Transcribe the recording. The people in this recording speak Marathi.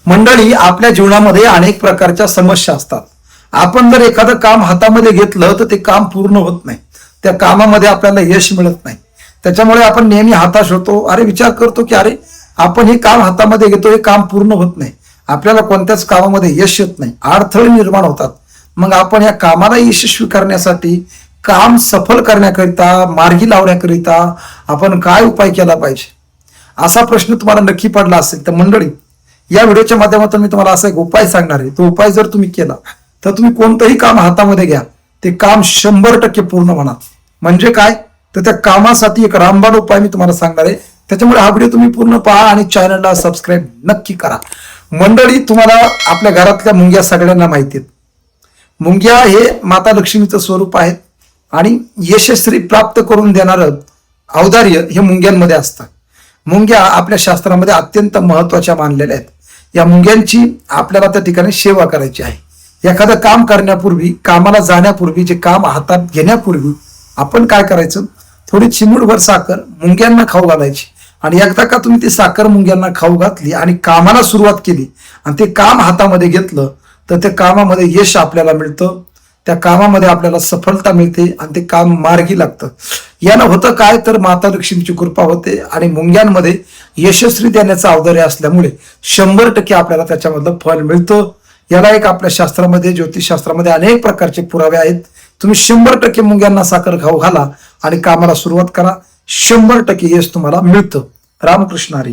मंडळी, आपल्या जीवनामध्ये अनेक प्रकारच्या समस्या असतात. आपण जर एखादं काम हातामध्ये घेतलं तर ते काम पूर्ण होत नाही. त्या कामामध्ये आपल्याला यश मिळत नाही. त्याच्यामुळे आपण नेहमी हताश होतो. विचार करतो की आपण हे काम हातामध्ये घेतो, हे काम पूर्ण होत नाही. आपल्याला कोणत्याच कामामध्ये यश येत नाही, अडथळे निर्माण होतात. मग आपण या कामाला यशस्वी करण्यासाठी, काम सफल करण्याकरिता, मार्गी लावण्याकरिता आपण काय उपाय केला पाहिजे, असा प्रश्न तुम्हाला नक्की पडला असेल. तर मंडळी, या व्हिडिओच्या माध्यमातून मी तुम्हाला असा एक उपाय सांगणार आहे. तो उपाय जर तुम्ही केला तर तुम्ही कोणतंही काम हातामध्ये घ्या, ते काम 100% पूर्ण होणार. म्हणजे काय, तर त्या कामासाठी एक रामबाण उपाय मी तुम्हाला सांगणार आहे. त्याच्यामुळे हा व्हिडिओ तुम्ही पूर्ण पहा आणि चॅनलला सबस्क्राईब नक्की करा. मंडळी, तुम्हाला आपल्या घरातल्या मुंग्या सगळ्यांना माहिती आहेत. मुंग्या हे माता लक्ष्मीचं स्वरूप आहेत आणि यशस्वी प्राप्त करून देणारं औदार्य हे मुंग्यांमध्ये असतं. मुंग्या आपल्या शास्त्रामध्ये अत्यंत महत्वाच्या मानलेल्या आहेत. या मुंग्यांची आपल्याला त्या ठिकाणी सेवा करायची आहे. एखादं काम करण्यापूर्वी, कामाला जाण्यापूर्वी, जे काम हातात घेण्यापूर्वी आपण काय करायचं, थोडी चिमूटभर साखर मुंग्यांना खाऊ घालायची. आणि एकदा का तुम्ही ती साखर मुंग्यांना खाऊ घातली आणि कामाला सुरुवात केली आणि ते काम हातामध्ये घेतलं तर त्या कामामध्ये यश आपल्याला मिळतं. त्या कामामध्ये आपल्याला सफलता मिळते आणि ते काम मार्गी लागतं. यानं होतं काय, तर माता लक्ष्मीची कृपा होते आणि मुंग्यांमध्ये यशस्वी देण्याचं औदार्य असल्यामुळे 100% आपल्याला त्याच्यामधलं फळ मिळतं. याला एक आपल्या शास्त्रामध्ये, ज्योतिषशास्त्रामध्ये अनेक प्रकारचे पुरावे आहेत. तुम्ही 100% मुंग्यांना साखर खाऊ घाला आणि कामाला सुरुवात करा. 100% यश तुम्हाला मिळतं. रामकृष्ण हरी.